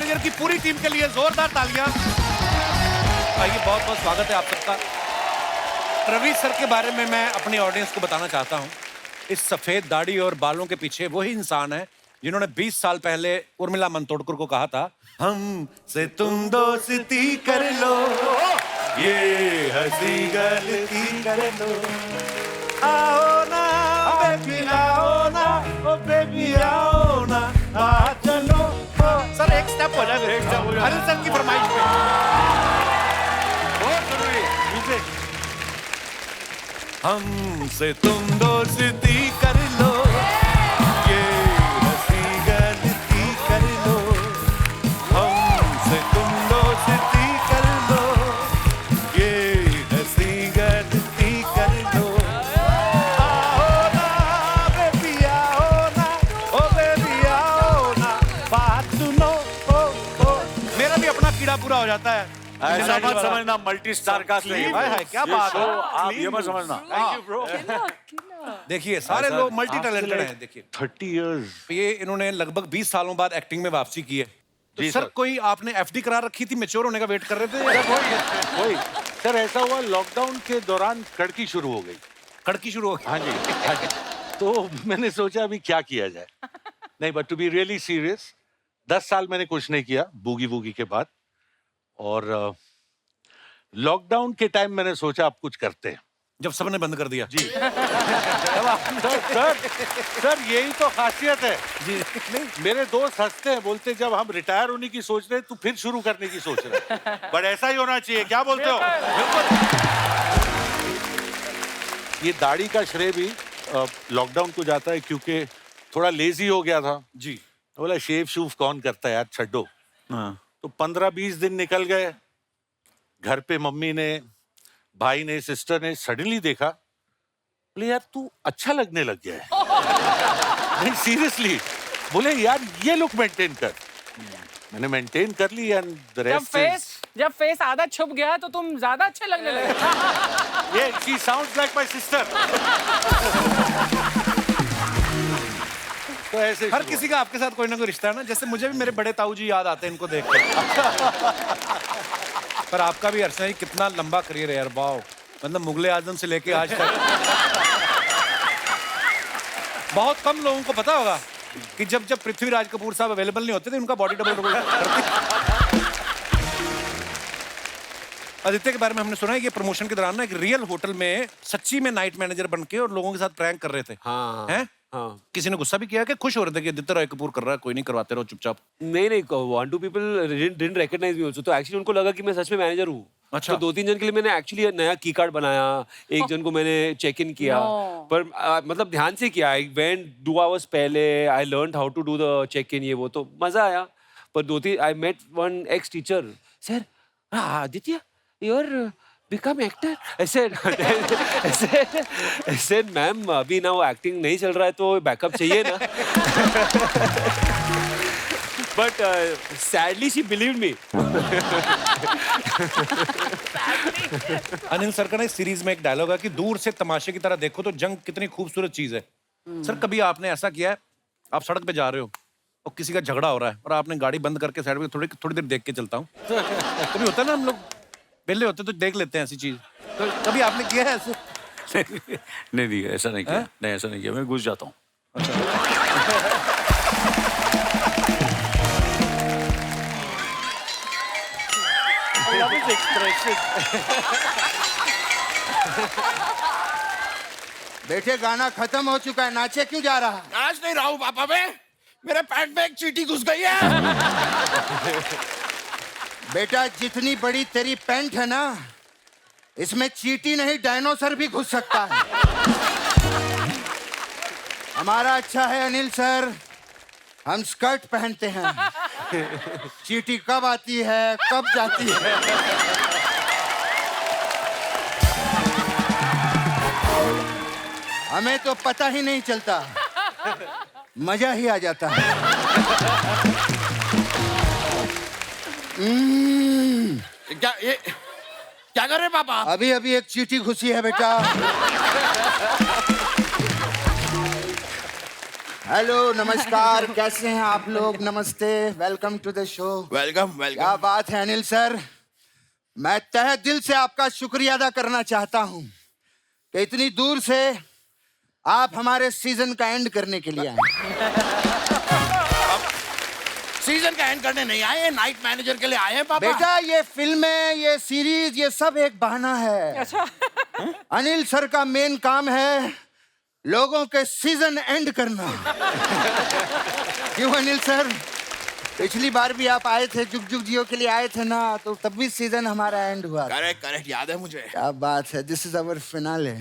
Manager की पूरी team के लिए जोरदार तालियां। आइए, बहुत बहुत स्वागत है आप सबका। रवि सर के बारे में मैं अपनी ऑडियंस को बताना चाहता हूं। इस सफेद दाढ़ी और बालों के पीछे वही इंसान है जिन्होंने 20 साल पहले उर्मिला मंतोडकर को कहा था, हम से तुम दोस्ती कर लो, ये हंसी गलती कर लो, आओ ना बेबी आओ ना, ओ बेबी आओ ना, आ चलो। सर एक स्टेप हो जाए, एक स्टेप हो जाए अनिल सर की फरमाइश पे। बहुत जरूरी म्यूजिक। हमसे तुम दोस्ती कर लो, ये हंसी गलती कर लो, हमसे तुम दोस्ती कर लो, ये हंसी गलती कर लो, आओ ना बेबी आओ ना, ओ बेबी आओ ना, बात सुनो। ओ मेरा भी अपना कीड़ा पूरा हो जाता है। ऐसा मत समझना मल्टी स्टार का क्या बात है, आप ये मत समझना। Thank you bro. देखिए सारे लोग मल्टी टैलेंटेड हैं। देखिए 30 years ये इन्होंने लगभग 20 सालों बाद एक्टिंग में वापसी की है। तो जी सर सर। कोई आपने एफडी करा रखी थी, मैच्योर होने का वेट कर रहे थे? वही सर, ऐसा हुआ लॉकडाउन के दौरान कड़की शुरू हो गई। कड़की शुरू हो गई। हाँ जी, हाँ जी। तो मैंने सोचा अभी क्या किया जाए। नहीं, but to be really serious, 10 साल मैंने कुछ नहीं किया बूगी वूगी के बाद, और लॉकडाउन के टाइम मैंने सोचा अब कुछ करते हैं। जब सबने बंद कर दिया जी सर यही तो खासियत है जी। नहीं, मेरे दोस्त हंसते हैं, बोलते जब हम रिटायर होने की सोच रहे हैं तू फिर शुरू करने की सोच रहे हैं। बट ऐसा ही होना चाहिए, क्या बोलते हो? ये दाढ़ी का श्रेय भी लॉकडाउन को जाता है, क्योंकि थोड़ा लेजी हो गया था जी। तो बोला शेव शूव कौन करता है यार, छड्डो। तो 15-20 दिन निकल गए। घर पे मम्मी ने, भाई ने, सिस्टर ने सडनली देखा, बोले यार तू अच्छा लगने लग गया है। नहीं सीरियसली, बोले यार ये लुक मेंटेन कर। मैंने मेंटेन कर ली एंड द रेस्ट जब फेस आधा छुप गया तो तुम ज्यादा अच्छे लगने लगे। ये she sounds like my sister. तो ऐसे हर किसी का आपके साथ कोई ना कोई रिश्ता है ना। जैसे मुझे भी मेरे बड़े ताऊ जी याद आते हैं इनको देख कर। पर आपका भी अर्चना जी कितना लंबा करियर है यार, वाओ। मतलब मुगले आजम से लेके आज तक बहुत कम लोगों को पता होगा कि जब जब पृथ्वीराज कपूर साहब अवेलेबल नहीं होते थे, उनका बॉडी डबल करती। आदित्य के बारे में हमने सुना है कि प्रमोशन के दौरान ना एक रियल होटल में सच्ची में नाइट मैनेजर बन के और लोगों के साथ प्रैंक कर रहे थे। हाँ हैं? हाँ। किसी ने गुस्सा भी किया कि खुश हो रहे थे कि आदित्य रॉय कपूर कर रहा है, कोई नहीं, करवाते रहो चुपचाप? नहीं, 1-2 people didn't recognise me also. तो एक्चुअली उनको लगा कि मैं सच में मैनेजर हूँ। अच्छा। तो 2-3 जन के लिए मैंने एक्चुअली नया की कार्ड बनाया, एक जन को मैंने चेक इन किया। पर मतलब ध्यान से किया। आई वेंट 2 hours पहले, I learn how to do the check in, ये वो, तो मजा आया। पर 2-3 I met one ex teacher, sir Aditya your become actor. ऐसे मैम अभी ना वो एक्टिंग नहीं चल रहा है तो बैकअप चाहिए ना। But sadly she believed me. Anil sir का ना इस सीरीज में एक डायलॉग है कि दूर से तमाशे की तरह देखो तो जंग कितनी खूबसूरत चीज है। सर कभी आपने ऐसा किया है, आप सड़क पे जा रहे हो और किसी का झगड़ा हो रहा है और आपने गाड़ी बंद करके साइड पे थोड़ी देर देख के चलता हूँ? कभी होता है ना, हम लोग पहले होते तो देख लेते हैं ऐसी चीज। तो कभी आपने किया है ऐसे? नहीं ऐसा नहीं किया। नहीं ऐसा नहीं किया, मैं घुस जाता हूँ। बेटे गाना खत्म हो चुका है, नाचे क्यों जा रहा? आज नहीं रहा हूँ पापा, मैं मेरे पैंट में एक चींटी घुस गई है। बेटा जितनी बड़ी तेरी पैंट है ना, इसमें चींटी नहीं डायनोसर भी घुस सकता है। हमारा अच्छा है अनिल सर, हम स्कर्ट पहनते हैं। चींटी कब आती है कब जाती है हमें तो पता ही नहीं चलता, मजा ही आ जाता है। क्या कर रहे पापा? अभी अभी एक चींटी घुसी है बेटा। हेलो, नमस्कार, कैसे हैं आप लोग? नमस्ते, welcome to the show. Welcome क्या वेलकम। बात है अनिल सर, मैं तहे दिल से आपका शुक्रिया अदा करना चाहता हूं कि इतनी दूर से आप हमारे सीजन का एंड करने के लिए आए। सीजन का एंड करने नहीं आए, नाइट मैनेजर के लिए आए हैं पापा। बेटा, ये फिल्में, ये सीरीज, ये सब एक बहाना है। अच्छा। अनिल सर का मेन काम है लोगों के सीजन एंड करना। क्यों अनिल सर? पिछली बार भी आप आए थे, जुग जुग जियो के लिए आए थे ना, तो तब भी सीजन हमारा एंड हुआ था। करेक्ट करेक्ट, याद है मुझे। क्या बात है, दिस इज अवर फिनाले।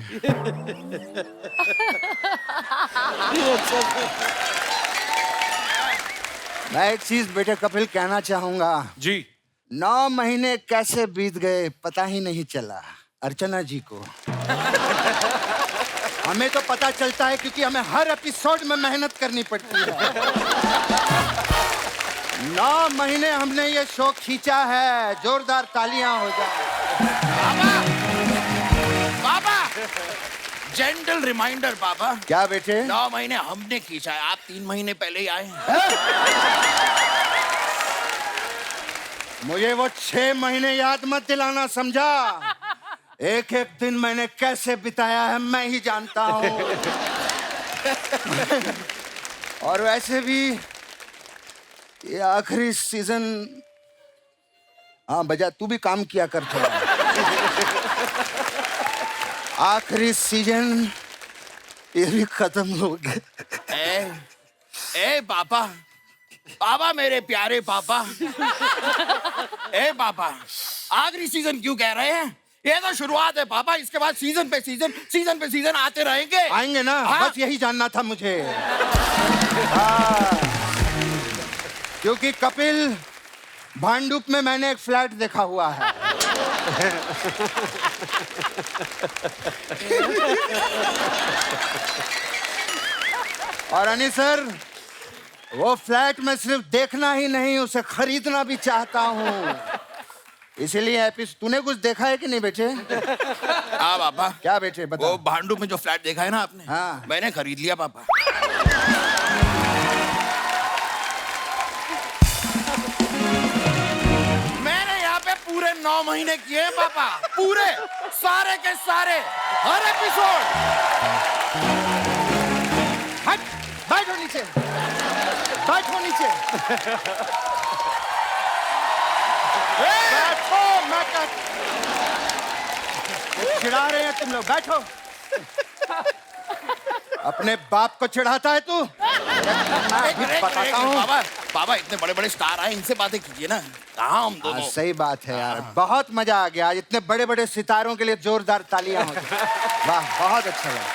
मैं एक चीज बेटे कपिल कहना चाहूंगा। जी 9 महीने कैसे बीत गए पता ही नहीं चला अर्चना जी को। हमें तो पता चलता है क्योंकि हमें हर एपिसोड में मेहनत करनी पड़ती है। 9 महीने हमने ये शो खींचा है, जोरदार तालियां हो जाए। पापा जेंटल रिमाइंडर पापा। क्या बेटे? 9 महीने हमने खींचा है, आप 3 महीने पहले ही आए हैं। मुझे वो 6 महीने याद मत दिलाना, समझा? एक एक दिन मैंने कैसे बिताया है मैं ही जानता हूँ। और वैसे भी ये आखिरी सीजन, हाँ बजा तू भी काम किया कर थोड़ा। आखिरी सीजन ये भी खत्म हो गया। ए पापा, पापा मेरे प्यारे पापा। ए पापा, आखिरी सीजन क्यों कह रहे हैं? ये तो शुरुआत है पापा, इसके बाद सीजन पे सीजन आते रहेंगे। आएंगे ना? हाँ? बस यही जानना था मुझे। हाँ। क्योंकि कपिल, भांडुप में मैंने एक फ्लैट देखा हुआ है। और अनिल सर, वो फ्लैट में सिर्फ देखना ही नहीं, उसे खरीदना भी चाहता हूँ। इसीलिए तूने कुछ देखा है कि नहीं बेटे? हाँ पापा। क्या बेटे बता? वो भांडू में जो फ्लैट देखा है ना आपने, हाँ। मैंने खरीद लिया पापा। मैंने यहाँ पे पूरे 9 महीने किए हैं पापा, पूरे सारे के सारे, हर एपिसोड। हट, बैठो नीचे, बैठो नीचे। बैठो, मैं चिढ़ा रहे हैं तुम लोग, बैठो। अपने बाप को चिढ़ाता है तू? बताता हूँ। पापा पापा, इतने बड़े बड़े स्टार आए, इनसे बातें कीजिए ना। कहाँ हम दोनों? सही बात है यार, बहुत मजा आ गया। इतने बड़े बड़े सितारों के लिए जोरदार तालियां हो। वाह, बहुत अच्छा लगा।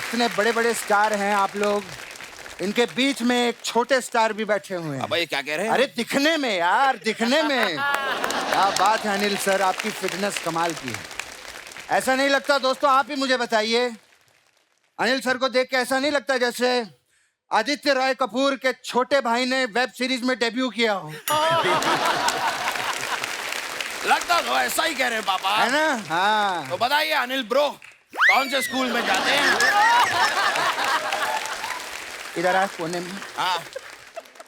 इतने बड़े बड़े स्टार हैं आप लोग, इनके बीच में एक छोटे स्टार भी बैठे हुए हैं। पापा ये क्या कह रहे हैं? अरे दिखने में यार, दिखने में। क्या बात है अनिल सर, आपकी फिटनेस कमाल की है। ऐसा नहीं लगता दोस्तों? आप ही मुझे बताइए, अनिल सर को देख के ऐसा नहीं लगता जैसे आदित्य रॉय कपूर के छोटे भाई ने वेब सीरीज में डेब्यू किया हो? लगता तो ऐसा ही कह रहे हैं पापा, है ना? हाँ। तो बताइए अनिल ब्रो, कौन से स्कूल में जाते हैं? इधर आ कोने में। हाँ।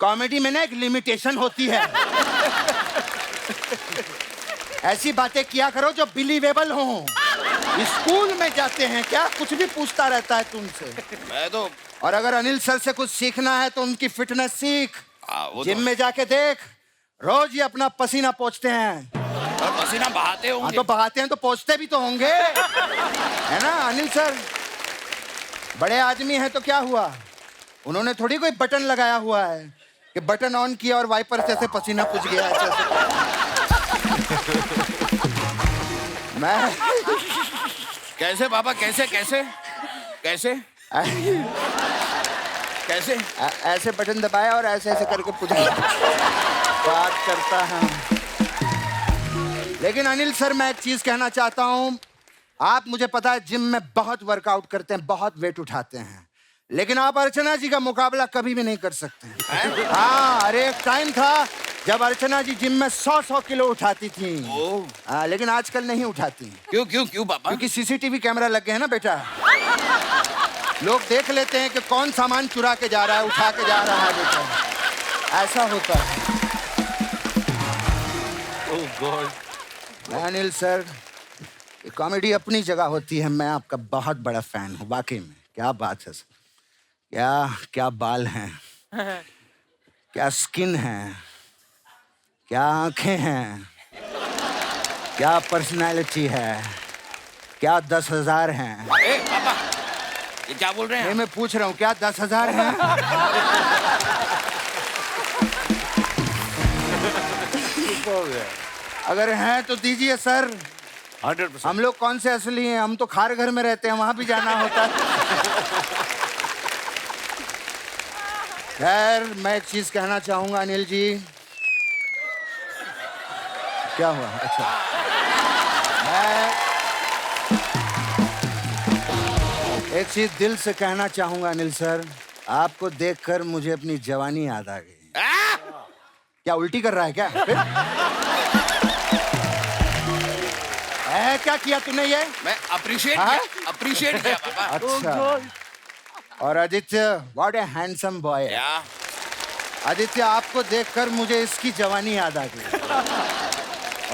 कॉमेडी में ना एक लिमिटेशन होती है। ऐसी बातें किया करो जो बिलीवेबल हो। स्कूल में जाते हैं क्या? कुछ भी पूछता रहता है तुमसे। मैं तो, और अगर अनिल सर से कुछ सीखना है तो उनकी फिटनेस सीख। जिम में जाके देख, रोज ही अपना पसीना पोंछते हैं। और पसीना बहाते हाँ होंगे। तो बहाते हैं तो पोंछते भी तो होंगे, है ना अनिल सर? बड़े आदमी हैं तो क्या हुआ, उन्होंने थोड़ी कोई बटन लगाया हुआ है कि बटन ऑन किया और वाइपर से ऐसे पसीना पूछ गया मैं कैसे पापा, कैसे कैसे कैसे कैसे? ऐसे बटन दबाया और ऐसे ऐसे करके पूछ बात करता है। लेकिन अनिल सर, मैं एक चीज कहना चाहता हूं। आप, मुझे पता है, जिम में बहुत वर्कआउट करते हैं, बहुत वेट उठाते हैं, लेकिन आप अर्चना जी का मुकाबला कभी भी नहीं कर सकते। हाँ, अरे एक टाइम था जब अर्चना जी जिम में 100 किलो उठाती थी। लेकिन आजकल नहीं उठाती। क्यों क्यों क्यों पापा? क्योंकि सीसीटीवी कैमरा लग गए हैं ना बेटा। लोग देख लेते हैं कि कौन सामान चुरा के जा रहा है, उठा के जा रहा है बेटा। ऐसा होता है। ओह गॉड। मैं अनिल सर, ये कॉमेडी अपनी जगह होती है। मैं आपका बहुत बड़ा फैन हूँ वाकई में। क्या बात है सर, क्या क्या बाल हैं, क्या स्किन है, क्या आंखें हैं, क्या पर्सनालिटी है, क्या 10,000 हैं। ए पापा, ये क्या बोल रहे नहीं, हैं? मैं पूछ रहा हूँ क्या 10,000 हैं? अगर हैं तो दीजिए सर। 100%। हम लोग कौन से असली हैं, हम तो खार घर में रहते हैं, वहां भी जाना होता है। खैर, मैं एक चीज कहना चाहूंगा अनिल जी। क्या हुआ? अच्छा, मैं एक चीज दिल से कहना चाहूंगा अनिल सर। आपको देखकर मुझे अपनी जवानी याद आ गई। क्या उल्टी कर रहा है क्या? क्या किया तूने ये? मैं अप्रिशिएट हाँ? किया, अप्रिशिएट किया पापा। अच्छा। और Aditya, what A handsome boy. क्या? आदित्य, आपको देखकर मुझे इसकी जवानी याद आ गई।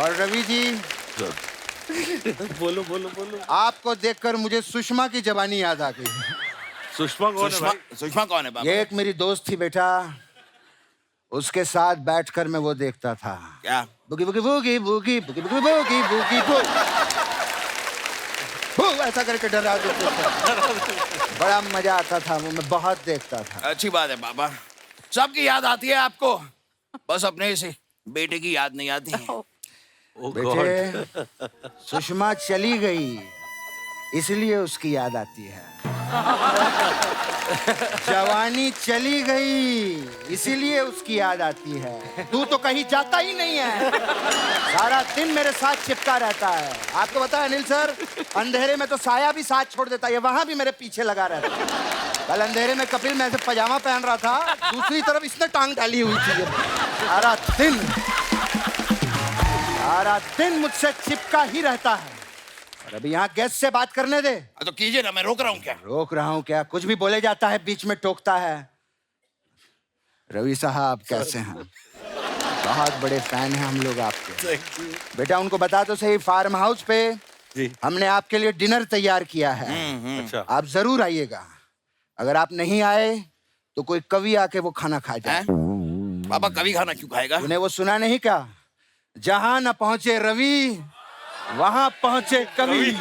और रवि जी, बोलो बोलो बोलो। आपको देखकर मुझे सुषमा की जवानी याद आ गई। सुषमा कौन है सुषमा, भाई? सुषमा कौन है पापा? ये एक मेरी दोस्त थी बेटा, उसके साथ बैठकर मैं वो देखता था। क्या? बुगी बुगी बुगी बुगी बुगी बुगी बुगी बुगी बू, ऐसा करके डरा देते थे। बड़ा मजा आता था वो, मैं बहुत देखता था। अच्छी बात है पापा, सबकी याद आती है आपको, बस अपने से बेटे की याद नहीं आती है। ओह गॉड। बेटे, सुषमा चली गई इसलिए उसकी याद आती है। जवानी चली गई इसीलिए उसकी याद आती है। तू तो कहीं जाता ही नहीं है, सारा दिन मेरे साथ चिपका रहता है। आपको पता है अनिल सर, अंधेरे में तो साया भी साथ छोड़ देता है, ये वहां भी मेरे पीछे लगा रहता है। कल अंधेरे में कपिल मैं ऐसे पजामा पहन रहा था, दूसरी तरफ इसने टांग डाली हुई थी। सारा दिन मुझसे चिपका ही रहता है। और अभी यहाँ गेस्ट से बात करने दे। तो कीजिए ना, मैं रोक रहा हूँ क्या? रोक रहा हूँ क्या? कुछ भी बोले जाता है, बीच में टोकता है। रवि साहब कैसे हैं? बहुत बड़े फैन हैं हम लोग आपके। बेटा उनको बता तो सही, फार्म हाउस पे जी। हमने आपके लिए डिनर तैयार किया है। अच्छा। आप जरूर आइएगा। अगर आप नहीं आए तो कोई कवि आके वो खाना खा जाए। हैं? पापा कभी खाना क्यों खाएगा? उन्हें वो सुना नहीं क्या? जहां न पहुंचे रवि वहां पहुंचे कवि।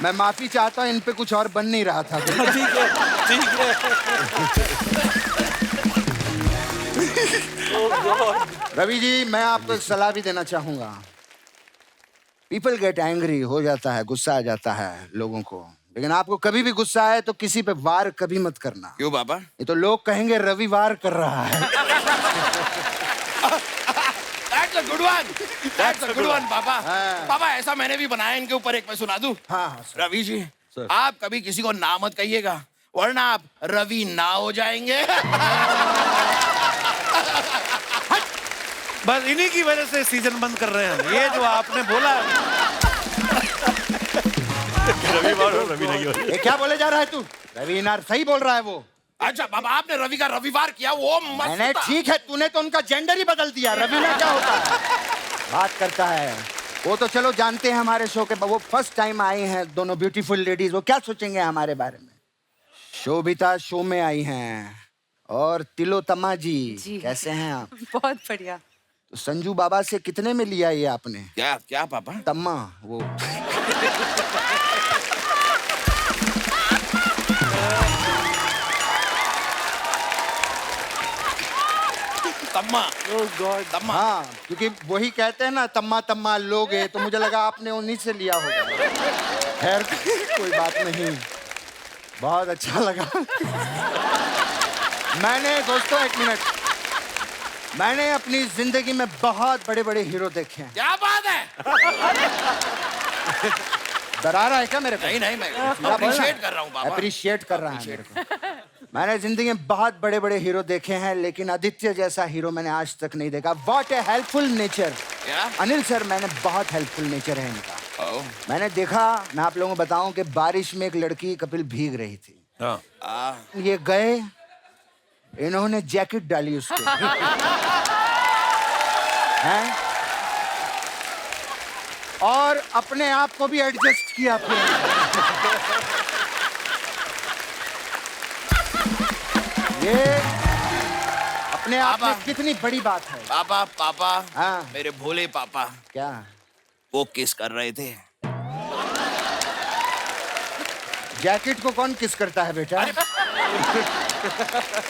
मैं माफी चाहता हूं, इन पे कुछ और बन नहीं रहा था। ठीक है ठीक है। रवि जी, मैं आपको एक सलाह भी देना चाहूंगा। पीपल गेट एंग्री, हो जाता है, गुस्सा आ जाता है लोगों को, लेकिन आपको कभी भी गुस्सा आए तो किसी पे वार कभी मत करना। क्यों पापा? ये तो लोग कहेंगे रविवार कर रहा है। That's a good one. That's a good one, पापा। हाँ। पापा ऐसा मैंने भी बनाया, इनके ऊपर एक मैं सुना दूं? हाँ, सर। रवि जी, सर। आप कभी किसी को ना मत कहिएगा, वरना आप रवि ना हो जाएंगे। बस इन्हीं की वजह से सीजन बंद कर रहे हैं। ये जो आपने बोला, रविवार हो रवि नहीं हो। ये क्या बोले जा रहा है तू? रवि नार सही बोल रहा है वो। अच्छा पापा, आपने रवि का रविवार किया, वो मैंने मस्त था। ठीक है, तूने तो उनका जेंडर ही बदल दिया। रवि ना क्या होता है? बात करता है वो तो चलो जानते हैं हमारे शो के, वो फर्स्ट टाइम आई हैं दोनों ब्यूटीफुल लेडीज, वो क्या सोचेंगे हमारे बारे में? शोभिता शो में आई हैं। और तिलोत्तमा जी, कैसे हैं आप? बहुत बढ़िया। तो संजू बाबा से कितने में लिया ये आपने? क्या क्या पापा? तम्मा वो। तम्मा। तम्मा। हाँ, क्योंकि वही कहते हैं ना, तम्मा तम्मा लोगे, तो मुझे लगा आपने उन्हीं से लिया होगा। खैर कोई बात नहीं, बहुत अच्छा लगा। मैंने दोस्तों एक मिनट, मैंने अपनी जिंदगी में बहुत बड़े बड़े हीरो देखे हैं। क्या बात है? डरा रहा है क्या मेरे को? नहीं नहीं, मैं अप्रिशिएट कर रहा हूँ पापा। अप्रिशिएट कर रहा है मेरे को। मैंने जिंदगी में बहुत बड़े बड़े हीरो देखे हैं, लेकिन आदित्य जैसा हीरो मैंने आज तक नहीं देखा। What A helpful nature. क्या? अनिल सर, मैंने बहुत हेल्पफुल नेचर है इनका। मैंने देखा, मैं आप लोगों को बताऊं कि बारिश में एक लड़की कपिल भीग रही थी। ये गए, इन्होंने जैकेट डाली उसके हैं, और अपने आप को भी एडजस्ट किया फिर। ये अपने आप में कितनी बड़ी बात है। पापा पापा, हाँ। मेरे भोले पापा क्या? वो किस कर रहे थे। जैकेट को कौन किस करता है बेटा?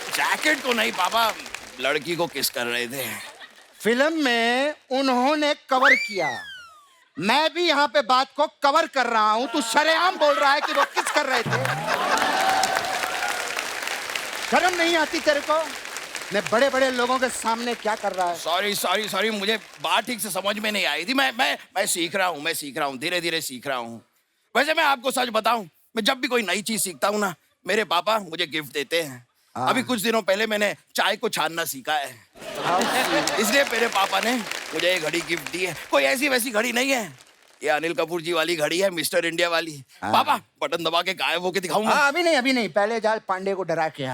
जैकेट को नहीं पापा, लड़की को किस कर रहे थे। फिल्म में उन्होंने कवर किया, मैं भी यहाँ पे बात को कवर कर रहा हूँ। तू शरेआम बोल रहा है कि वो किस कर रहे थे। शर्म नहीं आती तेरे को? मैं बड़े बड़े लोगों के सामने क्या कर रहा है? सॉरी सॉरी सॉरी, मुझे बात ठीक से समझ में नहीं आई थी। मैं सीख रहा हूँ, धीरे धीरे सीख रहा हूँ। वैसे मैं आपको सच बताऊं, मैं जब भी कोई नई चीज सीखता हूँ ना, मेरे पापा मुझे गिफ्ट देते हैं। अभी कुछ दिनों पहले मैंने चाय को छानना सीखा है, इसलिए मेरे पापा ने मुझे ये घड़ी गिफ्ट दी है। कोई ऐसी वैसी घड़ी नहीं है, ये अनिल कपूर जी वाली घड़ी है, मिस्टर इंडिया वाली। पापा बटन दबा के गायब होके दिखाऊंगा। अभी नहीं, पहले जा पांडे को डरा के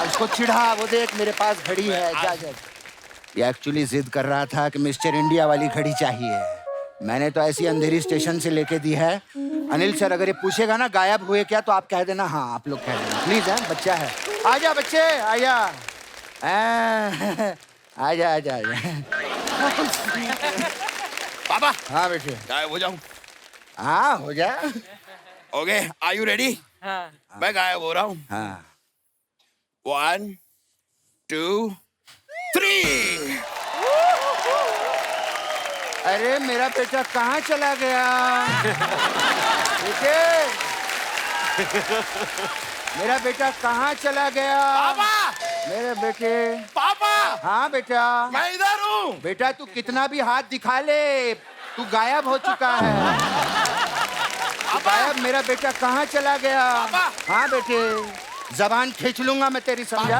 उसको चिढ़ा, वो देख मेरे पास घड़ी है, जा। ये एक्चुअली जिद कर रहा था कि मिस्टर इंडिया वाली घड़ी चाहिए। मैंने तो ऐसी अंधेरी स्टेशन से लेके दी है। अनिल सर अगर ये पूछेगा ना गायब हुए क्या, तो आप कह देना हाँ, आप लोग कह देना प्लीज। है बच्चा है, आजा बच्चे आजा, आजा आजा आजा। पापा हाँ बेटे, गायब हो जाऊं? हाँ हो जा। Okay, are you ready? हाँ। मैं गायब हो रहा हूँ। हाँ 1 2 3। अरे मेरा बेटा कहाँ चला गया? बेटे, मेरा बेटा कहाँ चला गया? पापा, मेरे बेटे। पापा, हाँ बेटा। मैं इधर हूँ। बेटा तू कितना भी हाथ दिखा ले, तू गायब हो चुका है। तू गायब, मेरा बेटा कहाँ चला गया? हाँ बेटे, जबान खींच लूंगा मैं तेरी, समझा?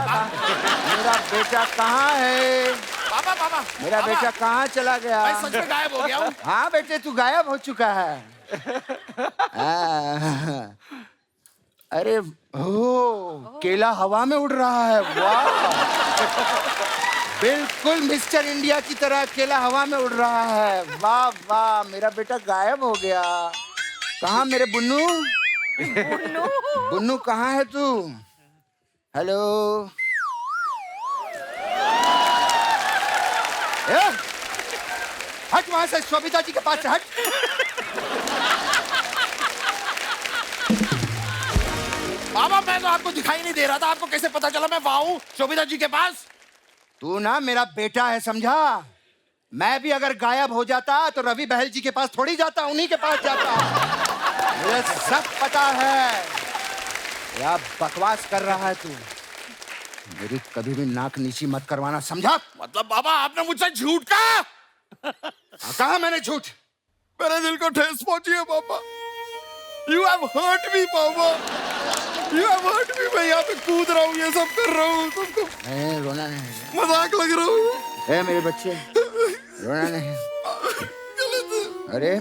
मेरा बेटा कहाँ है? पापा पापा, मेरा बेटा कहाँ चला गया? मैं सच में गायब हो गया हूँ। हाँ बेटे, तू गायब हो चुका है। अरे हो, केला हवा में उड़ रहा है। वाह, बिल्कुल मिस्टर इंडिया की तरह केला हवा में उड़ रहा है। वाह वाह, मेरा बेटा गायब हो गया। कहाँ मेरे बुन्नू? बुन्नू कहाँ है तू? हेलो, हट वहां से, शोभिता जी के पास से हट। पापा मैं तो आपको दिखाई नहीं दे रहा था, आपको कैसे पता चला मैं वहां हूँ शोभिता जी के पास? तू ना मेरा बेटा है, समझा? मैं भी अगर गायब हो जाता तो रवि बहल जी के पास थोड़ी जाता, उन्हीं के पास जाता। मुझे सब पता है। क्या बकवास कर रहा है तू? मेरी कभी भी नाक नीची मत करवाना, समझा? मतलब पापा आपने मुझसे झूठ कहा? कहा मैंने झूठ? मेरे दिल को ठेस पहुंची है पापा। You have hurt me पापा। You have hurt me। मैं यहाँ पे कूद रहा हूँ, ये सब कर रहा हूँ, सबको नहीं, रोना नहीं। मजाक लग रहा हूँ। ए मेरे बच्चे, रोना नहीं। अरे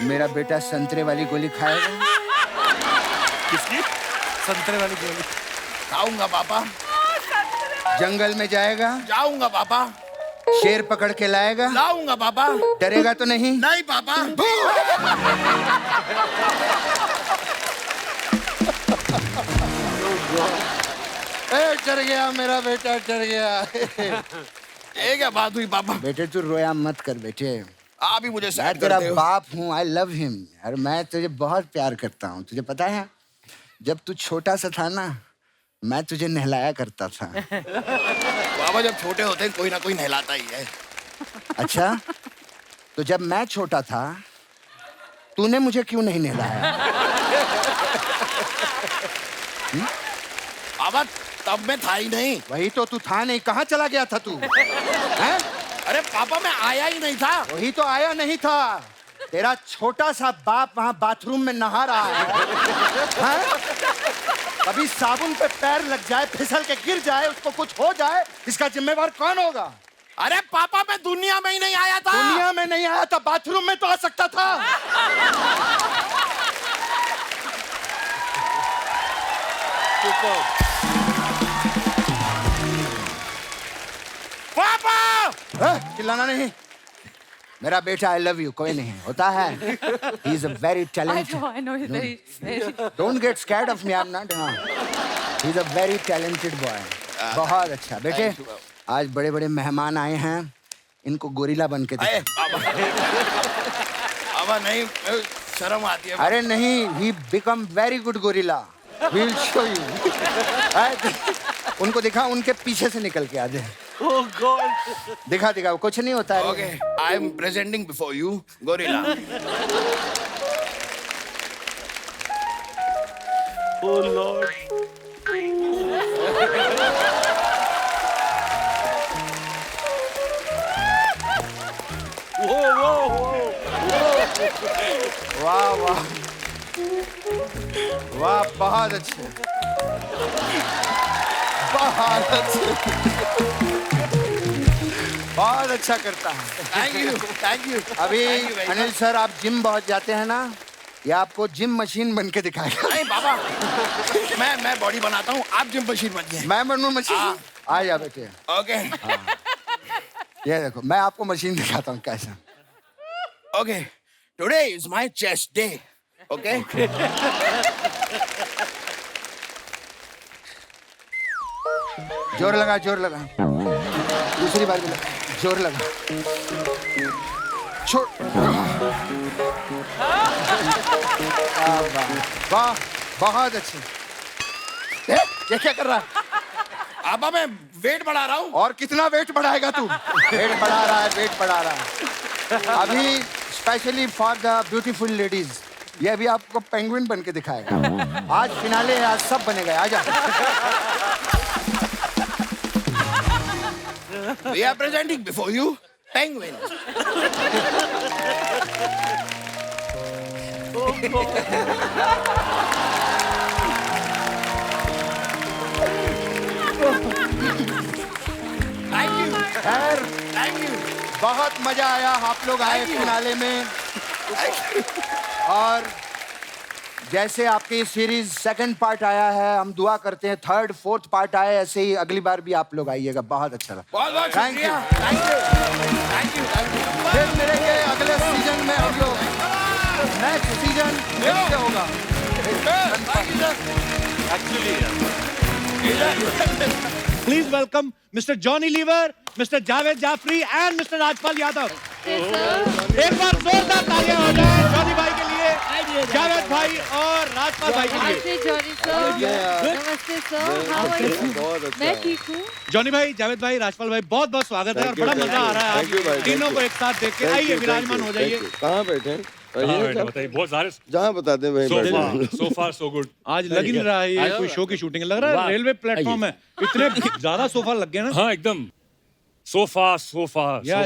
मेरा बेटा संतरे वाली गोली खाएगा। किसकी? संतरे वाली गोली? खाऊंगा पापा। जंगल में जाएगा, जाऊंगा पापा। शेर पकड़ के लाएगा, लाऊंगा पापा। डरेगा तो नहीं? नहीं पापा। डर गया मेरा बेटा, डर गया। ये क्या बात हुई पापा? बेटे तू रोया मत कर बेटे, आप ही मुझे मैं सैड तेरा करते हो। बाप हूँ। I love him. और मैं तुझे बहुत प्यार करता हूँ। तुझे पता है, जब तू छोटा सा था ना, मैं तुझे नहलाया करता था। पापा जब छोटे होते हैं कोई ना कोई नहलाता ही है। अच्छा, तो जब मैं छोटा था तूने मुझे क्यों नहीं नहलाया? पापा तब मैं था ही नहीं। वही तो, तू था नहीं, कहाँ चला गया था तू? हैं? अरे पापा मैं आया ही नहीं था। वही तो, आया नहीं था। तेरा छोटा सा बाप वहाँ बाथरूम में नहा रहा है। कभी साबुन पे पैर लग जाए, फिसल के गिर जाए, उसको कुछ हो जाए, इसका जिम्मेवार कौन होगा? अरे पापा मैं दुनिया में ही नहीं आया था। दुनिया में नहीं आया था, बाथरूम में तो आ सकता था। पापा चिल्लाना नहीं। मेरा बेटा आई लव यू कोई नहीं है, होता है। He is a very I talented. know, I know, he's very. Don't get scared of me, I am not. He is a very talented boy. बहुत अच्छा बेटे, आज बड़े बड़े मेहमान आए हैं, इनको गोरिल्ला बन के अरे दिखा। पापा नहीं, शर्म आती है। अरे नहीं, he become very good gorilla. We will show you. उनको दिखा, उनके पीछे से निकल के आ जाए। Oh God! दिखा दिखा, कुछ नहीं होता है। Okay, I am presenting before you gorilla. Oh Lord! Whoa, whoa, whoa! वाह वाह वाह, बहुत अच्छे, बहुत अच्छे, बहुत अच्छा करता है। Thank you, thank you. अभी Thank you very Anil much. Sir, आप जिम बहुत जाते हैं ना, ये आपको जिम मशीन बन के दिखाएगा। नहीं पापा, मैं बॉडी बनाता हूँ, आप जिम मशीन बनिए। मैं बनूं मशीन? हाँ। आ जा बेटे, ओके ये देखो, मैं आपको मशीन दिखाता हूँ कैसा। Okay, today is my chest day. Okay जोर लगा, जोर लगा, दूसरी बार भी लगा, जोर लगा, छोड़। वाह वाह, बहुत अच्छे। ये क्या कर रहा है? पापा मैं वेट बढ़ा रहा हूँ। और कितना वेट बढ़ाएगा तू? वेट बढ़ा रहा है, वेट बढ़ा रहा है। अभी specially for the beautiful ladies, ये अभी आपको पेंगुइन बन के दिखाएगा। आज फिनाले है, आज सब बनेगा। आजा। We are presenting before you penguin. Thank you, खैर, thank you. बहुत मजा आया, आप लोग आए Thank you. फिनाले में। और जैसे आपकी सीरीज सेकंड पार्ट आया है, हम दुआ करते हैं थर्ड फोर्थ पार्ट आए, ऐसे ही अगली बार भी आप लोग आइएगा। बहुत अच्छा लगा। बहुत बहुत Thank शुक्रिया। you. Thank you, thank you, thank you. फिर मिलेंगे अगले सीजन में हम लोग। नेक्स्ट सीजन फिर से होगा। Thank you, sir. Please welcome mister Johnny Lever, mister Javed Jaffrey and mister Rajpal Yadav. एक बार जोरदार तालियां हो जाए जॉनी भाई के लिए, जावेद भाई और राजपाल भाई के लिए। नमस्ते जॉनी सर। नमस्ते सर, हाउ आर यू? मैं ठीक हूँ। जॉनी भाई, जावेद भाई, राजपाल भाई, बहुत बहुत स्वागत है और बड़ा मजा आ रहा है आज तीनों को एक साथ देख के। आइए विराजमान हो जाइए। कहाँ बैठे? बताइए, बहुत सारे जहाँ बताते वहीं बैठे। so far so good। आज लग ही नहीं रहा है ये कोई शो की शूटिंग, लग रहा है रेलवे प्लेटफॉर्म है। इतने ज्यादा सोफा लग गए ना। हाँ एकदम so far या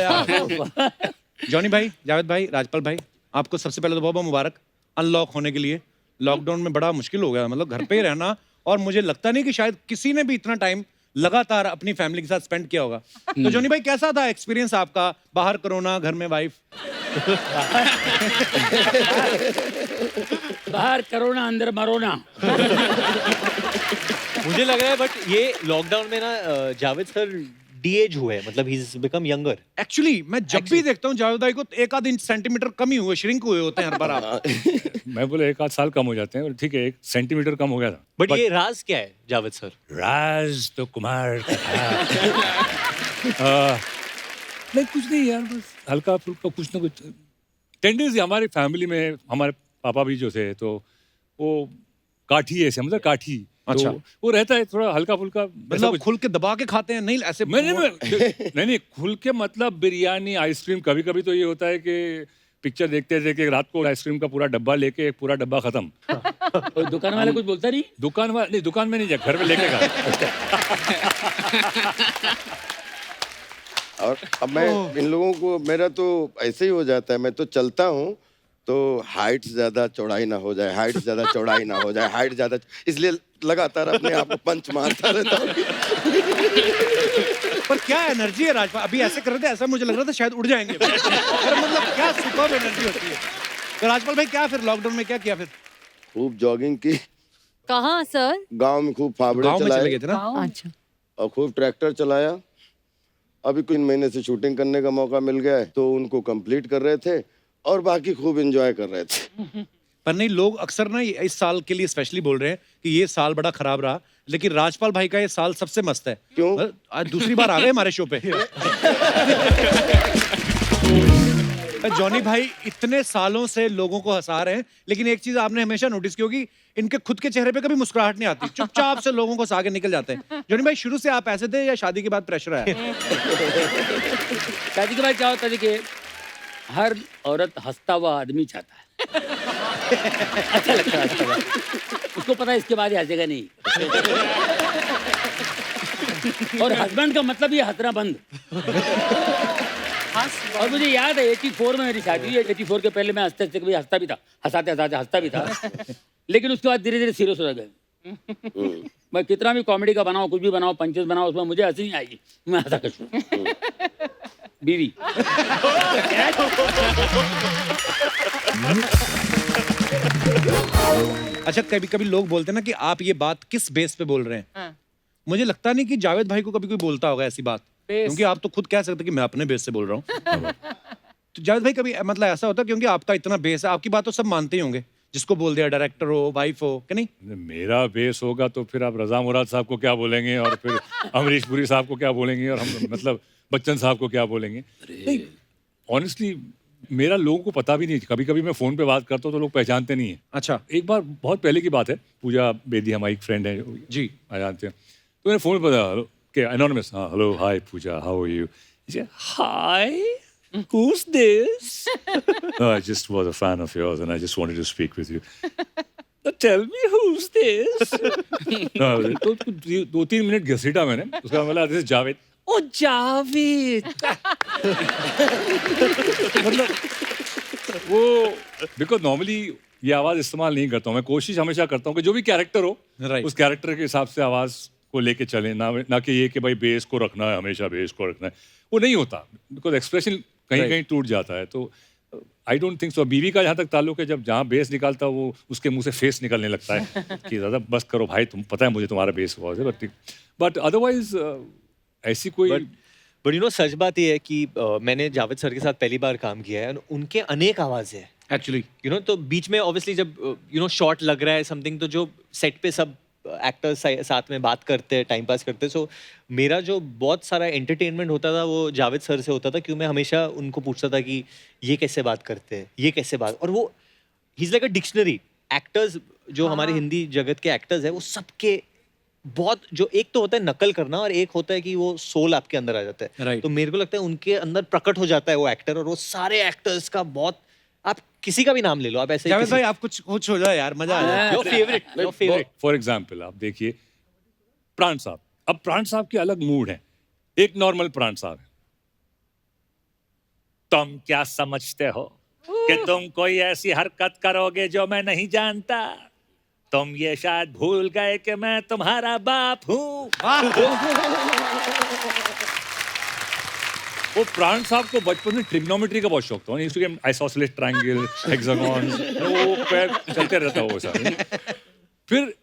जॉनी भाई, जावेद भाई, राजपाल भाई, आपको सबसे पहले तो बहुत बहुत मुबारक अनलॉक होने के लिए। लॉकडाउन में बड़ा मुश्किल हो गया, मतलब घर पे ही रहना, और मुझे लगता नहीं कि शायद किसी ने भी इतना टाइम लगातार अपनी फैमिली के साथ स्पेंड किया होगा। तो जॉनी भाई, कैसा था एक्सपीरियंस आपका? बाहर कोरोना, घर में वाइफ। बाहर करोना अंदर मरोना। मुझे लग रहा है बट ये लॉकडाउन में ना जावेद सर डी-एज हुए हैं, मतलब he is become younger. Actually मैं जब भी देखता हूँ जावेद भाई को, तो एक आध इंच सेंटीमीटर कम ही हुए, श्रिंक हुए होते हैं हर बार आप। मैं बोले 1 आध साल कम हो जाते हैं, और ठीक है 1 सेंटीमीटर कम हो गया था। बट ये राज क्या है जावेद सर? राज तो कुमार का था। नहीं कुछ नहीं यार, बस हल्का फुल्का कुछ ना कुछ टेंडेंसी हमारी फैमिली में। हमारे पापा भी जो थे तो वो काठी ऐसे, मतलब काठी। अच्छा। तो वो रहता है थोड़ा हल्का फुल्का, मतलब खुल के दबा के खाते हैं? नहीं ऐसे नहीं खुल के मतलब बिरयानी, आइसक्रीम। कभी कभी तो ये होता है कि पिक्चर देखते थे कि रात को आइसक्रीम का पूरा डब्बा लेके, एक पूरा डब्बा खत्म। और दुकान वाले कुछ बोलता नहीं? दुकान वाला नहीं, दुकान में नहीं, घर में लेके गया। और अब मैं इन लोगों को, मेरा तो ऐसे ही हो जाता है, मैं तो चलता हूँ तो हाइट ज्यादा चौड़ाई ना हो जाए, हाइट ज्यादा चौड़ाई ना हो जाए, हाइट ज्यादा, इसलिए लगातार अपने आप को पंच मारता रहता हूँ। पर क्या एनर्जी है राजपाल, अभी ऐसे कर रहे थे, ऐसा मुझे लग रहा था शायद उड़ जाएंगे। पर मतलब क्या सुपर्ब एनर्जी होती है। तो राजपाल भाई क्या फिर लॉकडाउन में क्या किया फिर? खूब जॉगिंग की, कहाँ सर? गांव में खूब फावड़े गाँव में चले चलाए गए थे ना? अच्छा। और खूब ट्रैक्टर चलाया। अभी कुछ महीने से शूटिंग करने का मौका मिल गया है तो उनको कंप्लीट कर रहे थे और बाकी खूब एंजॉय कर रहे थे। पर नहीं, लोग अक्सर ना इस साल के लिए स्पेशली बोल रहे हैं कि ये साल बड़ा खराब रहा, लेकिन राजपाल भाई का ये साल सबसे मस्त है। क्यों? आज दूसरी बार आ गए हमारे शो पे। जॉनी भाई इतने सालों से लोगों को हंसा रहे हैं, लेकिन एक चीज आपने हमेशा नोटिस की होगी, इनके खुद के चेहरे पे कभी मुस्कुराहट नहीं आती, चुपचाप से लोगों को हंसा के निकल जाते हैं। जॉनी भाई शुरू से आप ऐसे थे या शादी के बाद प्रेशर आया? शादी के बाद क्या होता है कि हर औरत हंसता हुआ आदमी चाहता है। अच्छा लगता है हंसता हुआ। उसको पता है इसके बाद हंसेगा नहीं। और हस्बैंड का मतलब ये हंसना बंद। और मुझे याद है 84 में मेरी शादी हुई है। 84 के पहले मैं हंसते हंसते कभी हंसता भी था, हंसाते हंसाते हंसता भी था, लेकिन उसके बाद धीरे धीरे सीरियस हो गए। मैं कितना भी कॉमेडी का बनाऊं, कुछ भी बनाऊं, पंचेस बनाऊं, उसमें मुझे हंसी नहीं आएगी, मैं हंसा कर छूं। बीवी। अच्छा, कभी कभी लोग बोलते हैं ना कि आप ये बात किस बेस पे बोल रहे हैं। हाँ। मुझे लगता नहीं कि जावेद भाई को कभी कोई बोलता होगा ऐसी बात, क्योंकि आप तो खुद कह सकते कि मैं अपने बेस से बोल रहा हूँ। तो जावेद भाई कभी मतलब ऐसा होता है, क्योंकि आपका इतना बेस है, आपकी बात तो सब मानते ही होंगे, जिसको बोल दिया, डायरेक्टर हो, वाइफ हो, कि नहीं? मेरा बेस होगा तो फिर आप रजा मुराद साहब को क्या बोलेंगे, और फिर अमरीश पुरी साहब को क्या बोलेंगे, और हम मतलब बच्चन साहब को क्या बोलेंगे। नहीं, ऑनेस्टली मेरा लोगों को पता भी नहीं। कभी कभी मैं फोन पे बात करता हूँ तो लोग पहचानते नहीं है। अच्छा। एक बार बहुत पहले की बात है, पूजा बेदी हमारी एक फ्रेंड है जी, जानते हैं, तो मैंने फोन पर के एनोनिमस, हाँ hello hi Pooja, how are you? Hi, who's this? No, I just was a fan of yours and I just wanted to speak with you. Tell me who's this? तो 2-3 minute घसीटा मैंने, उसका बोला this is Javed. ओ जावेद। मतलब वो because normally ये आवाज इस्तेमाल नहीं करता हूँ मैं। कोशिश हमेशा करता हूँ कि जो भी कैरेक्टर हो, उस कैरेक्टर के हिसाब से आवाज को लेके चले, ना कि ये कि भाई बेस को रखना है, हमेशा बेस को रखना है, वो नहीं होता, बिकॉज एक्सप्रेशन कहीं कहीं टूट जाता है। तो आई डोंट थिंक सो। बीवी का जहाँ तक ताल्लुक है, जब जहाँ बेस निकालता है वो उसके मुंह से फेस निकलने लगता है कि दादा बस करो भाई, तुम पता है मुझे तुम्हारा बेस बहुत है, बट अदरवाइज ऐसी कोई। बट यू नो सच बात ये है कि मैंने जावेद सर के साथ पहली बार काम किया है, उनके अनेक आवाज़ है एक्चुअली, यू नो। तो बीच में ऑब्वियसली जब यू नो शॉट लग रहा है समथिंग, तो जो सेट पे सब एक्टर्स साथ में बात करते हैं, टाइम पास करते हैं। सो मेरा जो बहुत सारा एंटरटेनमेंट होता था वो जावेद सर से होता था, क्योंकि मैं हमेशा उनको पूछता था कि ये कैसे बात करते हैं, ये कैसे बात, और वो he is like a dictionary. Actors जो हमारे हिंदी जगत के एक्टर्स हैं, वो सबके बहुत, जो एक तो होता है नकल करना और एक होता है कि वो सोल आपके अंदर आ जाता है। Right. तो मेरे को लगता है उनके अंदर प्रकट हो जाता है वो एक्टर, और वो सारे एक्टर्स का बहुत, आप किसी का भी नाम ले लो, आप ऐसे जावेद भाई आप कुछ हो जाए यार, मजा आ जाए। Your favourite. फॉर एग्जाम्पल आप देखिए प्राण साहब। अब प्राण साहब के अलग मूड है, एक नॉर्मल प्राण साहब है। तुम क्या समझते हो कि तुम कोई ऐसी हरकत करोगे जो मैं नहीं जानता? तुम ये शायद भूल गए कि मैं तुम्हारा बाप हूँ। वो प्राण साहब को बचपन में ट्रिग्नोमेट्री का बहुत शौक था, आइसोसेलेस ट्रायंगल, हेक्सागन, वो पैर चलते रहता वो सब। फिर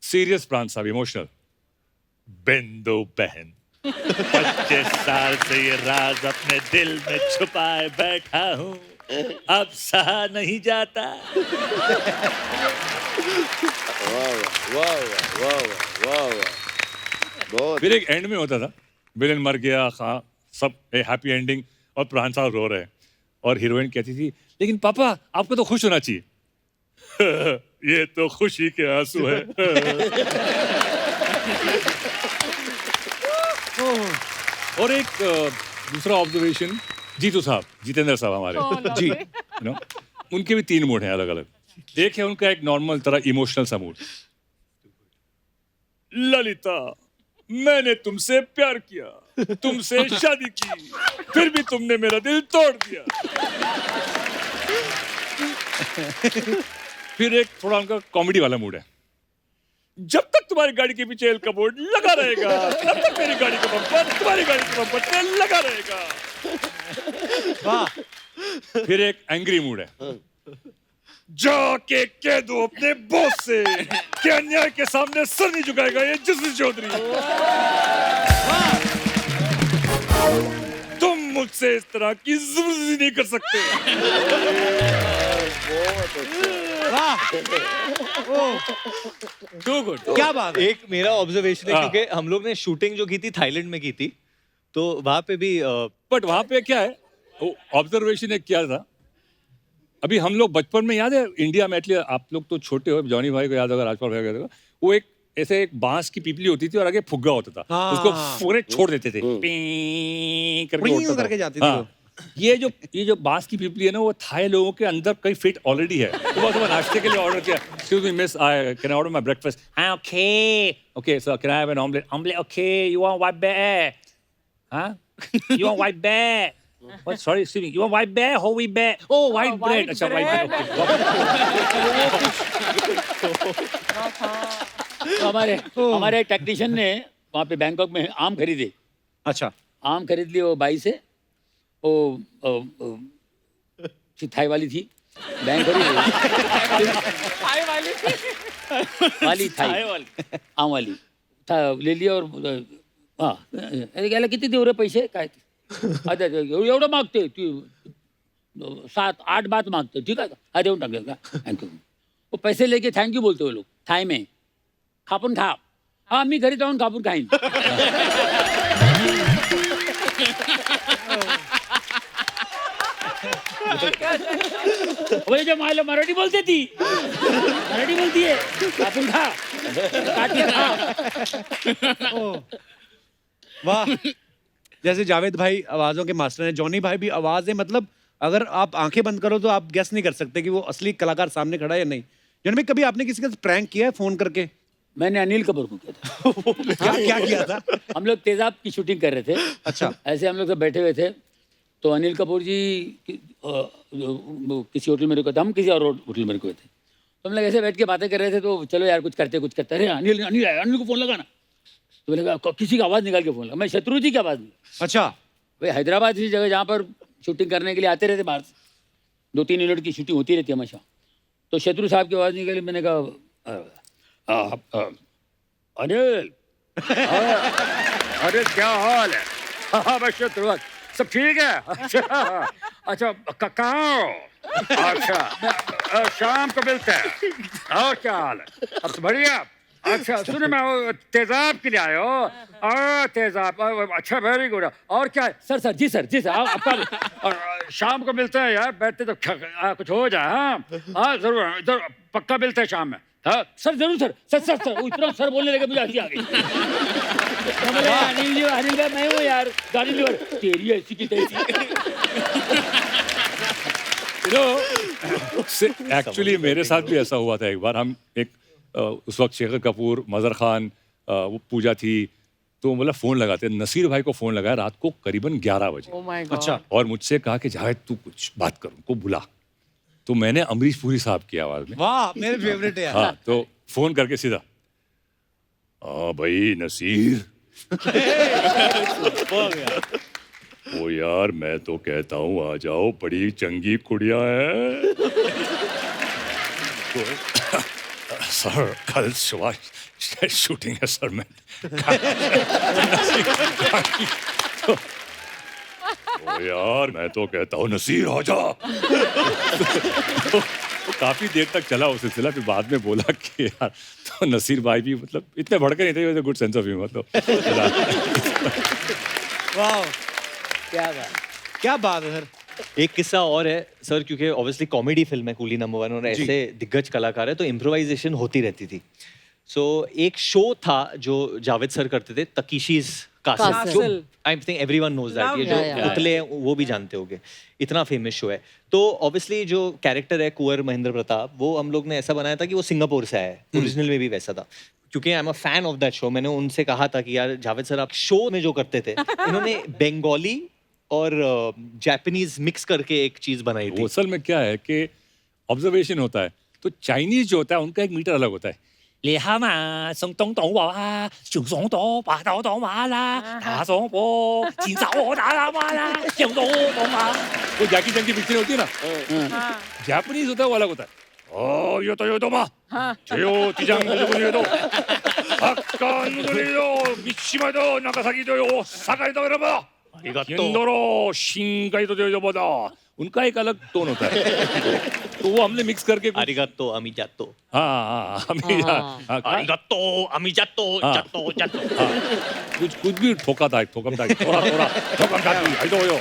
सीरियस प्राण साहब, इमोशनल, बिंदु बहन 25 साल से ये राज अपने दिल में छुपाए बैठा हूँ, अब सहा नहीं जाता। फिर एक एंड में होता था, विलेन मर गया, सब हैप्पी एंडिंग, और प्राण साहब रो रहे हैं, और हीरोइन कहती थी लेकिन पापा आपको तो खुश होना चाहिए। ये तो खुशी के आंसू है। और एक दूसरा ऑब्जर्वेशन, जीतू साहब, जितेंद्र साहब हमारे जी, यू नो, उनके भी 3 मूड हैं अलग अलग। एक है उनका एक नॉर्मल तरह इमोशनल सा मूड, ललिता मैंने तुमसे प्यार किया, तुमसे शादी की, फिर भी तुमने मेरा दिल तोड़ दिया। फिर एक थोड़ा उनका कॉमेडी वाला मूड है, जब तक तुम्हारी गाड़ी के पीछे एल कपोर्ट लगा रहेगा तब तक मेरी गाड़ी का बम्पर तुम्हारी गाड़ी के बम्पर पे लगा रहेगा। वाह। फिर एक एंग्री मूड है, जाके कह दो अपने बॉस से कि अन्याय के सामने सर नहीं झुकाएगा ये जस्टिस चौधरी। तुम मुझसे इस तरह की जबरदस्ती नहीं कर सकते। Too good. क्या बात है। एक मेरा ऑब्जर्वेशन है क्योंकि हम लोग ने शूटिंग जो की थी थाईलैंड में की थी, तो वहां पे भी बट वहां पे क्या है, ऑब्जर्वेशन एक क्या था, अभी हम लोग बचपन में याद है इंडिया में, एटलीस्ट आप लोग तो छोटे हो, जॉनी भाई को याद होगा, राजपाल भाई को याद होगा, वो एक ऐसे एक बांस की पीपली होती थी और आगे फुग्गा होता था, उसको पूरे छोड़ देते थे, पीं करके जाती थी। ये जो बांस की पीपली है ना, वो थाई लोगों के अंदर कई फिट ऑलरेडी है। तो बस नाश्ते के लिए ऑर्डर किया, excuse me miss, can I order my breakfast? Okay okay sir, can I have an omelette? Omelette okay, you want white bear? हां, you want white bear? What? Sorry, excuse me. You want white bear, whole wheat bear? Oh, white bread. अच्छा, white bread. हमारे technician ने वहाँ पे Bangkok में आम खरीदे। अच्छा। आम खरीद लिए वो बाई से, वो थाई वाली थी, बैंक वाली थाई आम वाली था, ले लिया और हाँ गेला किती देऊ रे पैसे काय अच्छा एवढं मागते 7-8 बात मागते, ठीक है हा देऊन टाकले का थँक्यू। वो पैसे लेके थँक्यू बोलते वो लोग थाई में, खापून खा, हाँ मी घरी जाऊन खापून खाईन। वही जो मायला मराठी बोलते थी, मराठी बोलती है खापून खा, काट के खा। वाह। जैसे जावेद भाई आवाजों के मास्टर हैं, जॉनी भाई भी आवाज है, मतलब अगर आप आंखें बंद करो तो आप गेस नहीं कर सकते कि वो असली कलाकार सामने खड़ा है या नहीं। जॉनी भाई, कभी आपने किसी का प्रैंक किया है फोन करके? मैंने अनिल कपूर को किया था। क्या किया था? हम लोग तेजाब की शूटिंग कर रहे थे। अच्छा। ऐसे हम लोग सब बैठे हुए थे, तो अनिल कपूर जी किसी होटल में रुके थे, हम किसी और होटल में रुके थे, तो हम लोग ऐसे बैठ के बातें कर रहे थे, तो चलो यार कुछ करते अरे अनिल अनिल अनिल को फोन लगाना, तो मैंने कहा किसी का आवाज़ निकाल के फोन लगा, मैं शत्रु जी की आवाज़ नहीं। अच्छा। भाई हैदराबाद की जगह जहाँ पर शूटिंग करने के लिए आते रहते बाहर से, 2-3 मिनट की शूटिंग होती रहती है हमेशा, तो शत्रु साहब की आवाज़ निकाली, मैंने कहा अनिल अरे क्या हाल है? हाँ भाई शत्रु सब ठीक है? अच्छा अच्छा कहाँ हो? अच्छा शाम को मिलते हैं, और क्या हाल है? अब तो बढ़िया। अच्छा सुनो मैं तेजाब के लिए आए हो? तेजाब अच्छा वेरी गुड। और क्या है? सर जी सर आपका शाम को मिलते हैं यार, बैठते तो कुछ हो जाए। हाँ जरूर पक्का मिलते हैं शाम में। हाँ सर जरूर सर इतना सर बोलने लगे मुझे हंसी आ गई। अनिल भाई मैं हूँ यार, गाड़ी लीवर तेरी ऐसी की तैसी। एक्चुअली मेरे साथ भी ऐसा हुआ था एक बार। हम एक उस वक्त शेखर कपूर, मजहर खान, वो पूजा थी, तो मतलब फ़ोन लगाते, नसीर भाई को फ़ोन लगाया रात को करीबन 11 बजे। Oh my God. अच्छा। और मुझसे कहा कि जावेद तू कुछ बात कर, उनको बुला। तो मैंने अमरीश पुरी साहब की आवाज़ में, वाह मेरे फेवरेट है यार। हाँ, तो फ़ोन करके सीधा, हाँ भाई नसीर। ओ यार मैं तो कहता हूँ आ जाओ, बड़ी चंगी कुड़िया है। सर कल सुबह शूटिंग है सर, मैं ओ यार मैं तो कहता हूँ नसीर आ जा। तो काफी देर तक चला वो सिलसिला, फिर बाद में बोला कि यार, तो नसीर भाई भी मतलब इतने भड़के नहीं थे, गुड सेंस ऑफ ह्यूमर। तो वाह क्या बात है सर। एक किस्सा और है सर, क्योंकि ऑब्वियसली कॉमेडी फिल्म है कूली नंबर 1 और ऐसे दिग्गज कलाकार है तो इम्प्रोवाइजेशन होती रहती थी। सो एक शो था जो जावेद सर करते थे, Takeshi's castle. I think everyone knows that, ये जो पुतले हैं वो भी जानते होंगे, इतना फेमस शो है। तो ऑब्वियसली जो कैरेक्टर है कुंवर महेंद्र प्रताप, वो हम लोग ने ऐसा बनाया था कि वो सिंगापुर से आया है, ओरिजिनल में भी वैसा था। क्योंकि I am a fan of that show, मैंने उनसे कहा था कि यार जावेद सर आप शो में जो करते थे, इन्होंने बंगाली और जापानीज मिक्स करके एक चीज बनाई थी। असल में क्या है कि ऑब्जर्वेशन होता है, तो चाइनीज जो होता है उनका एक मीटर अलग होता है, 你好嘛，送东东娃娃，熊松多，把刀东娃啦，大松波，今早我打他妈啦，熊东东娃。वो जैकी चैन की पिक्चर होती है ना, जापानीज होता है वाला होता है. Oh, yo to ma. 제요 디장도 그래도. 아까는 그래도 미치마도 나가사기도요, 사가이도 여러분. 인도로 신가이도 여러분다. उनका एक अलग टोन होता है. तो वो हमने मिक्स करके arigato amigato हाँ arigato amigato jato jato कुछ भी ठोका था ठोकम था थोड़ा ठोकम था आई दो यो.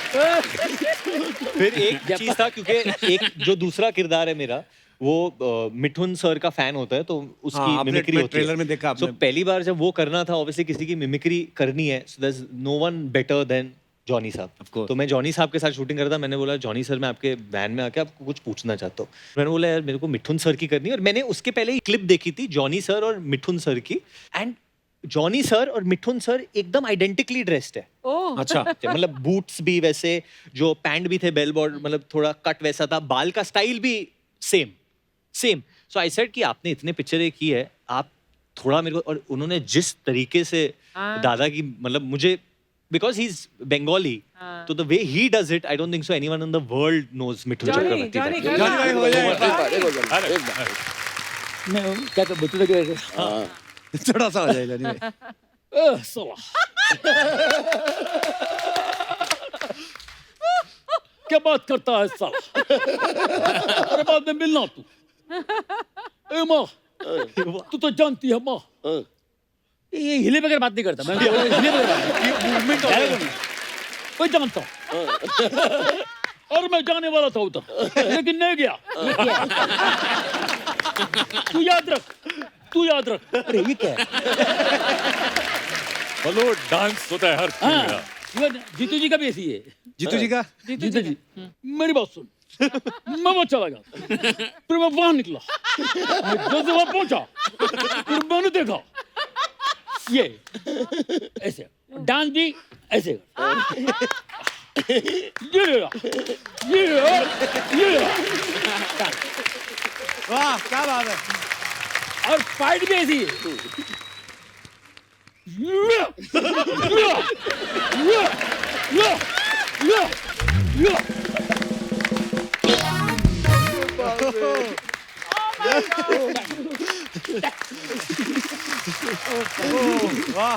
फिर एक चीज था क्योंकि एक जो दूसरा किरदार है मेरा वो मिठुन सर का फैन होता है तो उसकी मिमिक्री होती है. ट्रेलर में देखा आपने. So, पहली बार जब वो करना था ऑब्वियसली किसी की मिमिक्री करनी है so there is no one better than Johnny साहब. तो मैं जॉनी साहब के साथ शूटिंग कर रहा था. मैंने बोला जॉनी सर मैं आपके वैन में आके आपको कुछ पूछना चाहता हूँ. मैंने बोला यार मेरे को मिठुन सर की करनी है. और मैंने उसके पहले ही क्लिप देखी थी जॉनी सर और मिठुन सर की. एंड जॉनी सर और मिठुन सर एकदम आइडेंटिकली ड्रेस्ड है. अच्छा. मतलब बूट्स भी वैसे, जो पैंट भी थे बेल बॉर्डर मतलब थोड़ा कट वैसा था, बाल का स्टाइल भी सेम. सो आई सेड कि आपने इतने पिक्चरें की है, आप थोड़ा मेरे को. और उन्होंने जिस तरीके से दादा की मतलब मुझे बिकॉज ही इज बंगाली तो the way he does it I don't think so anyone in the world knows Mithun Chakraborty. Johnny भाई हो जाए. मैं क्या तो बतू लगे थोड़ा सा हो जाए जॉनी भाई. साला क्या बात करता है साला. अरे बाद में मिलना तू. ए माँ तू तो जानती है माँ ये हिले बगैर बात नहीं करता. मैं हिले बगैर बात मूवमेंट मैं जानता हूँ. और मैं जाने वाला था उधर लेकिन नहीं गया. तू याद रख. अरे ये क्या है. हेलो डांस होता है हर चीज का. जीतू जी का भी ऐसी है. जीतू जी का. जीतू जी मेरी बात सुन. मैं वहां चला गया फिर मैं वहां निकला. मैं जैसे वहां पहुंचा फिर मैंने देखा ये ऐसे डांस भी ऐसे ये वाह क्या बात है. और फाइट भी ऐसी है. वाह